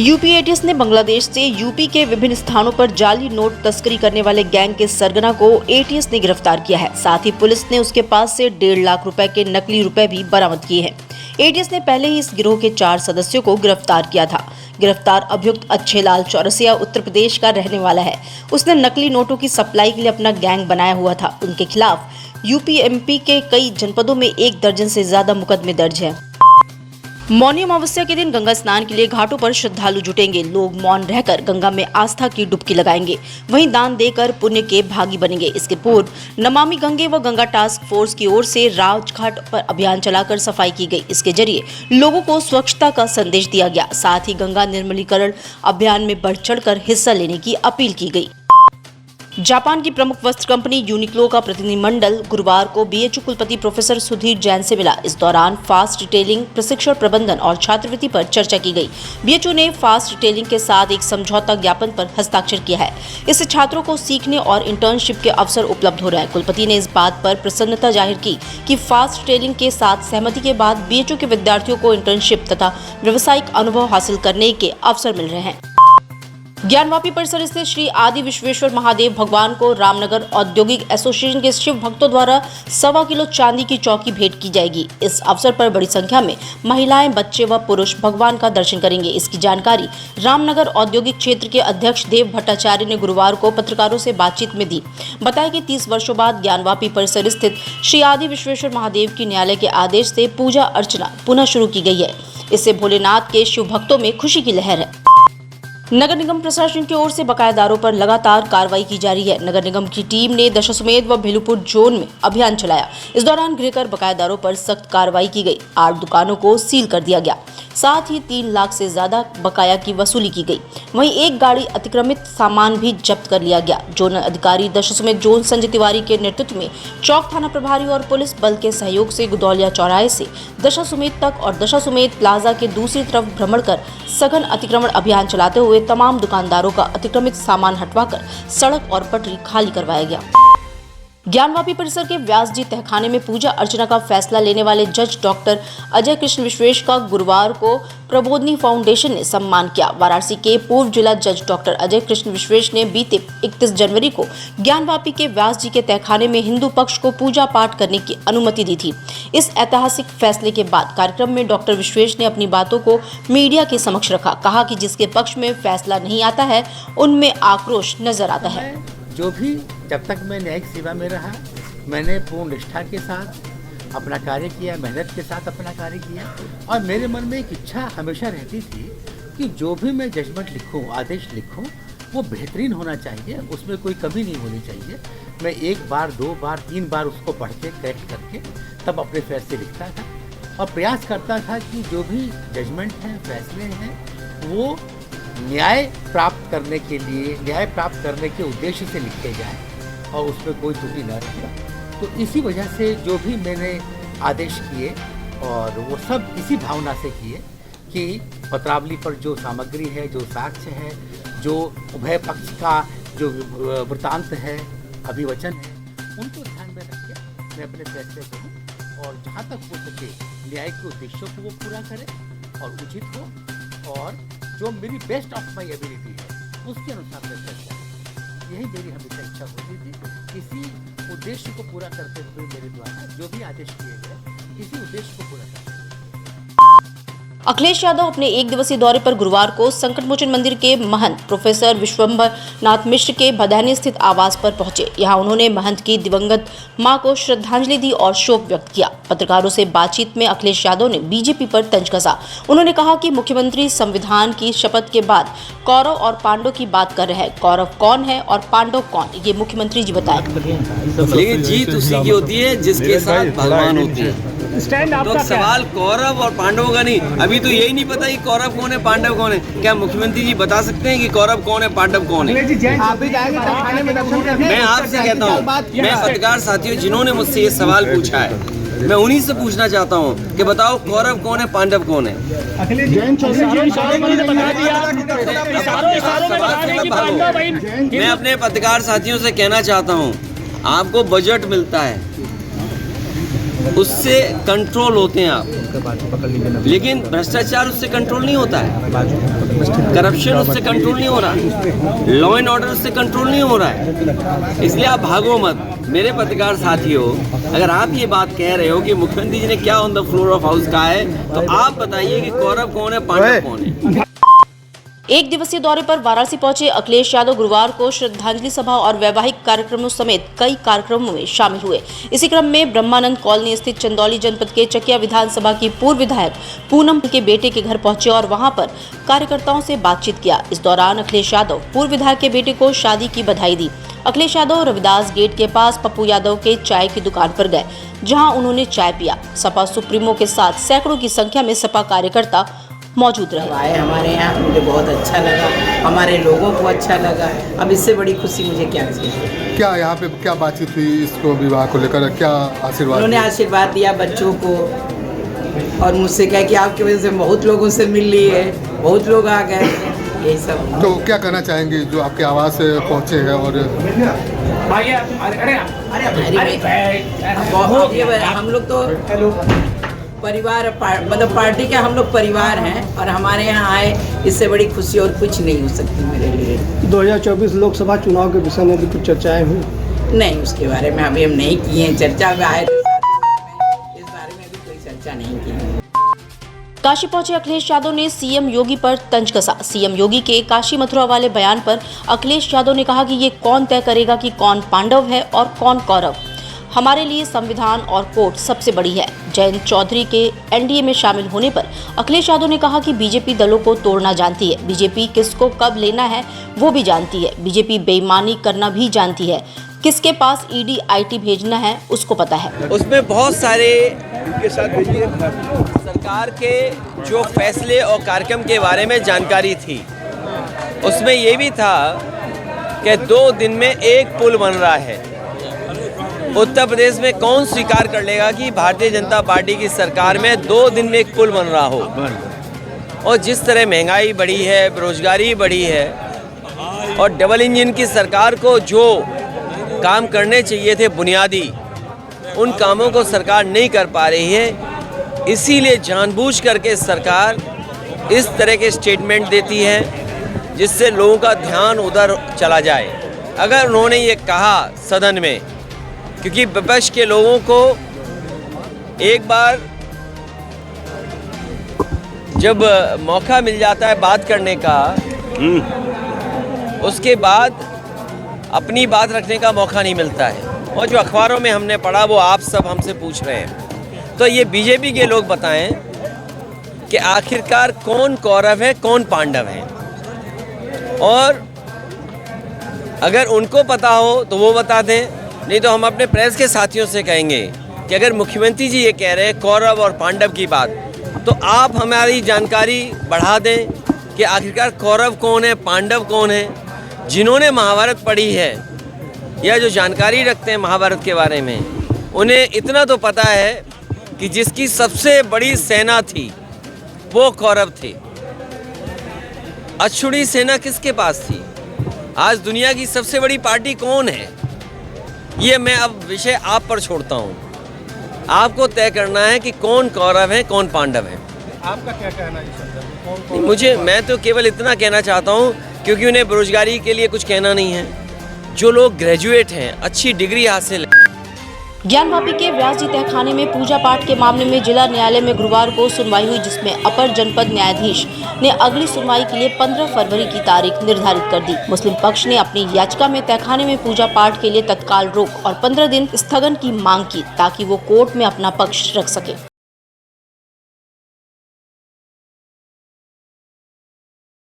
UP ATS ने बांग्लादेश से UP के विभिन्न स्थानों पर जाली नोट तस्करी करने वाले गैंग के सरगना को एटीएस ने गिरफ्तार किया है। साथ ही पुलिस ने उसके पास से 1.5 लाख रुपए के नकली रुपए भी बरामद किए हैं। एटीएस ने पहले ही इस गिरोह के 4 सदस्यों को गिरफ्तार किया था। गिरफ्तार अभियुक्त अच्छे लाल चौरसिया उत्तर प्रदेश का रहने वाला है। उसने नकली नोटों की सप्लाई के लिए अपना गैंग बनाया हुआ था। उनके खिलाफ यूपी एमपी के कई जनपदों में 1 दर्जन से ज्यादा मुकदमे दर्ज हैं। मौनी अमावस्या के दिन गंगा स्नान के लिए घाटों पर श्रद्धालु जुटेंगे। लोग मौन रहकर गंगा में आस्था की डुबकी लगाएंगे, वहीं दान देकर पुण्य के भागी बनेंगे। इसके पूर्व नमामि गंगे व गंगा टास्क फोर्स की ओर से राजघाट पर अभियान चलाकर सफाई की गई। इसके जरिए लोगों को स्वच्छता का संदेश दिया गया। साथ ही गंगा निर्मलीकरण अभियान में बढ़ चढ़कर हिस्सा लेने की अपील की गई। जापान की प्रमुख वस्त्र कंपनी यूनिक्लो का प्रतिनिधिमंडल गुरुवार को बीएचयू कुलपति प्रोफेसर सुधीर जैन से मिला। इस दौरान फास्ट रिटेलिंग, प्रशिक्षण प्रबंधन और छात्रवृत्ति पर चर्चा की गई। बीएचयू ने फास्ट रिटेलिंग के साथ एक समझौता ज्ञापन पर हस्ताक्षर किया है। इससे छात्रों को सीखने और इंटर्नशिप के अवसर उपलब्ध हो रहे हैं। कुलपति ने इस बात पर प्रसन्नता जाहिर की कि फास्ट रिटेलिंग के साथ सहमति के बाद बीएचयू के विद्यार्थियों को इंटर्नशिप तथा व्यावसायिक अनुभव हासिल करने के अवसर मिल रहे हैं। ज्ञानवापी परिसर स्थित श्री आदि विश्वेश्वर महादेव भगवान को रामनगर औद्योगिक एसोसिएशन के शिव भक्तों द्वारा 1.25 किलो चांदी की चौकी भेंट की जाएगी। इस अवसर पर बड़ी संख्या में महिलाएं, बच्चे व पुरुष भगवान का दर्शन करेंगे। इसकी जानकारी रामनगर औद्योगिक क्षेत्र के अध्यक्ष देव भट्टाचार्य ने गुरुवार को पत्रकारों से बातचीत में दी। बताया कि 30 वर्षों बाद ज्ञानवापी परिसर स्थित श्री आदि विश्वेश्वर महादेव की न्यायालय के आदेश से पूजा अर्चना पुनः शुरू की गई है। इससे भोलेनाथ के शिव भक्तों में खुशी की लहर है। नगर निगम प्रशासन की ओर से बकायेदारों पर लगातार कार्रवाई की जा रही है। नगर निगम की टीम ने दशाश्वमेध व भेलुपुर जोन में अभियान चलाया। इस दौरान गृह कर बकायेदारों पर सख्त कार्रवाई की गई। 8 दुकानों को सील कर दिया गया। साथ ही 3 लाख से ज्यादा बकाया की वसूली की गई। वहीं एक गाड़ी अतिक्रमित सामान भी जब्त कर लिया गया। जोनल अधिकारी दशाश्वमेध जोन संजय तिवारी के नेतृत्व में चौक थाना प्रभारी और पुलिस बल के सहयोग से गुदौलिया चौराहे से दशाश्वमेध तक और दशाश्वमेध प्लाजा के दूसरी तरफ भ्रमण कर सघन अतिक्रमण अभियान चलाते हुए तमाम दुकानदारों का अतिक्रमित सामान हटवाकर सड़क और पटरी खाली करवाया गया। ज्ञानवापी परिसर के व्यास जी तहखाने में पूजा अर्चना का फैसला लेने वाले जज डॉक्टर अजय कृष्ण विश्वेश का गुरुवार को प्रबोधनी फाउंडेशन ने सम्मान किया। वाराणसी के पूर्व जिला जज डॉक्टर अजय कृष्ण विश्वेश ने बीते 31 जनवरी को ज्ञानवापी के व्यास जी के तहखाने में हिंदू पक्ष को पूजा पाठ करने की अनुमति दी थी। इस ऐतिहासिक फैसले के बाद कार्यक्रम में डॉक्टर विश्वेश ने अपनी बातों को मीडिया के समक्ष रखा। कहा कि जिसके पक्ष में फैसला नहीं आता है उनमें आक्रोश नजर आता है। जो भी जब तक मैं न्यायिक सेवा में रहा, मैंने पूर्ण निष्ठा के साथ अपना कार्य किया, मेहनत के साथ अपना कार्य किया और मेरे मन में एक इच्छा हमेशा रहती थी कि जो भी मैं जजमेंट लिखूं, आदेश लिखूं, वो बेहतरीन होना चाहिए, उसमें कोई कमी नहीं होनी चाहिए। मैं 1 बार, 2 बार, 3 बार उसको पढ़ के करेक्ट करके तब अपने फैसले लिखता था और प्रयास करता था कि जो भी जजमेंट हैं, फैसले हैं, वो न्याय प्राप्त करने के लिए, न्याय प्राप्त करने के उद्देश्य से लिखे जाए और उसमें कोई त्रुटि न रहे। तो इसी वजह से जो भी मैंने आदेश किए और वो सब इसी भावना से किए कि पत्रावली पर जो सामग्री है, जो साक्ष्य है, जो उभय पक्ष का जो वृत्तांत है, अभिवचन है, उनको ध्यान में रख के मैं अपने फैसले करूँ और जहाँ तक हो सके न्याय के उद्देश्यों को वो पूरा करें और उचित हो और जो मेरी बेस्ट ऑफ माई एबिलिटी है उसके अनुसार मैं फैसला करूँ। यही मेरी हमेशा इच्छा होती थी। इसी उद्देश्य को पूरा करते हुए मेरे द्वारा जो भी आदेश किए गए, इसी उद्देश्य को पूरा करते। अखिलेश यादव अपने 1 दिवसीय दौरे पर गुरुवार को संकटमोचन मंदिर के महंत प्रोफेसर विश्वंभर नाथ मिश्र के भदैनी स्थित आवास पर पहुंचे। यहां उन्होंने महंत की दिवंगत मां को श्रद्धांजलि दी और शोक व्यक्त किया। पत्रकारों से बातचीत में अखिलेश यादव ने बीजेपी पर तंज कसा। उन्होंने कहा कि मुख्यमंत्री संविधान की शपथ के बाद कौरव और पांडव की बात कर रहे हैं। कौरव कौन है और पांडव कौन, ये मुख्यमंत्री जी बताएं। लेकिन जीत उसी की होती है जिसके साथ भगवान होते हैं। तो सवाल कौरव और पांडवों का नहीं, अभी तो यही नहीं पता कि कौरव कौन है, पांडव कौन है। क्या मुख्यमंत्री जी बता सकते हैं कि कौरव कौन है, पांडव कौन है? मैं आपसे कहता हूँ, मैं पत्रकार साथियों जिन्होंने मुझसे ये सवाल पूछा है, मैं उन्हीं से पूछना चाहता हूँ कि बताओ कौरव कौन है, पांडव कौन है? मैं अपने पत्रकार साथियों से कहना चाहता हूँ, आपको बजट मिलता है, उससे कंट्रोल होते हैं आप, लेकिन भ्रष्टाचार उससे कंट्रोल नहीं होता है। करप्शन उससे कंट्रोल नहीं हो रहा, लॉ एंड ऑर्डर उससे कंट्रोल नहीं हो रहा है। इसलिए आप भागो मत। मेरे पत्रकार साथियों, अगर आप ये बात कह रहे हो कि मुख्यमंत्री जी ने क्या on the floor of house कहा है, तो आप बताइए कि कौरव कौन है, पांडव कौन है। एक दिवसीय दौरे पर वाराणसी पहुंचे अखिलेश यादव गुरुवार को श्रद्धांजलि सभा और वैवाहिक कार्यक्रमों समेत कई कार्यक्रमों में शामिल हुए। इसी क्रम में ब्रह्मानंद कॉलोनी स्थित चंदौली जनपद के चकिया विधानसभा की पूर्व विधायक पूनम के बेटे के घर पहुंचे और वहां पर कार्यकर्ताओं से बातचीत किया। इस दौरान अखिलेश यादव पूर्व विधायक के बेटे को शादी की बधाई दी। अखिलेश यादव रविदास गेट के पास पप्पू यादव के चाय की दुकान पर गए, जहां उन्होंने चाय पिया। सपा सुप्रीमो के साथ सैकड़ों की संख्या में सपा कार्यकर्ता मौजूद रहे। आए हमारे यहाँ, मुझे बहुत अच्छा लगा, हमारे लोगों को अच्छा लगा। अब इससे बड़ी खुशी मुझे क्या चाहिए। क्या यहाँ पे क्या बातचीत हुई इसको विवाह को लेकर, क्या आशीर्वाद? उन्होंने आशीर्वाद दिया बच्चों को और मुझसे कहा कि आपकी वजह से बहुत लोगों से मिल ली है, बहुत लोग आ गए, यही सब। तो क्या कहना चाहेंगे जो आपके आवाज़ से पहुँचे हैं? और हम लोग तो परिवार, मतलब पार्टी के हम लोग परिवार हैं और हमारे यहाँ आए, इससे बड़ी खुशी और कुछ नहीं हो सकती मेरे लिए। 2024 लोकसभा चुनाव के विषय में भी कुछ चर्चाएं हुई? नहीं, उसके बारे में अभी हम नहीं किए हैं। चर्चा में आए थे, इस बारे में अभी कोई चर्चा नहीं की है। काशी पहुंचे अखिलेश यादव ने सीएम योगी पर तंज कसा। सीएम योगी के काशी मथुरा वाले बयान पर अखिलेश यादव ने कहा कि ये कौन तय करेगा कि कौन पांडव है और कौन कौरव। हमारे लिए संविधान और कोर्ट सबसे बड़ी है। जयंत चौधरी के एनडीए में शामिल होने पर अखिलेश यादव ने कहा कि बीजेपी दलों को तोड़ना जानती है, बीजेपी किसको कब लेना है वो भी जानती है, बीजेपी बेईमानी करना भी जानती है, किसके पास ईडी आईटी भेजना है उसको पता है। उसमें बहुत सारे सरकार के जो फैसले और कार्यक्रम के बारे में जानकारी थी। उसमें ये भी था कि 2 दिन में एक पुल बन रहा है। उत्तर प्रदेश में कौन स्वीकार कर लेगा कि भारतीय जनता पार्टी की सरकार में 2 दिन में एक पुल बन रहा हो। और जिस तरह महंगाई बढ़ी है, बेरोजगारी बढ़ी है और डबल इंजन की सरकार को जो काम करने चाहिए थे बुनियादी, उन कामों को सरकार नहीं कर पा रही है। इसीलिए जानबूझ करके सरकार इस तरह के स्टेटमेंट देती है जिससे लोगों का ध्यान उधर चला जाए। अगर उन्होंने ये कहा सदन में, क्योंकि विपक्ष के लोगों को एक बार जब मौका मिल जाता है बात करने का, उसके बाद अपनी बात रखने का मौका नहीं मिलता है। और जो अखबारों में हमने पढ़ा वो आप सब हमसे पूछ रहे हैं। तो ये बीजेपी के लोग बताएं कि आखिरकार कौन कौरव है, कौन पांडव है। और अगर उनको पता हो तो वो बता दें, नहीं तो हम अपने प्रेस के साथियों से कहेंगे कि अगर मुख्यमंत्री जी ये कह रहे हैं कौरव और पांडव की बात, तो आप हमारी जानकारी बढ़ा दें कि आखिरकार कौरव कौन है, पांडव कौन है। जिन्होंने महाभारत पढ़ी है या जो जानकारी रखते हैं महाभारत के बारे में, उन्हें इतना तो पता है कि जिसकी सबसे बड़ी सेना थी वो कौरव थे। अछूती सेना किसके पास थी? आज दुनिया की सबसे बड़ी पार्टी कौन है? ये मैं अब विषय आप पर छोड़ता हूँ। आपको तय करना है कि कौन कौरव है, कौन पांडव है। आपका क्या कहना है? मैं तो केवल इतना कहना चाहता हूँ, क्योंकि उन्हें बेरोजगारी के लिए कुछ कहना नहीं है। जो लोग ग्रेजुएट हैं, अच्छी डिग्री हासिल है। ज्ञानवापी के व्यास जी तहखाने में पूजा पाठ के मामले में जिला न्यायालय में गुरुवार को सुनवाई हुई, जिसमें अपर जनपद न्यायाधीश ने अगली सुनवाई के लिए 15 फरवरी की तारीख निर्धारित कर दी। मुस्लिम पक्ष ने अपनी याचिका में तहखाने में पूजा पाठ के लिए तत्काल रोक और 15 दिन स्थगन की मांग की, ताकि वो कोर्ट में अपना पक्ष रख सके।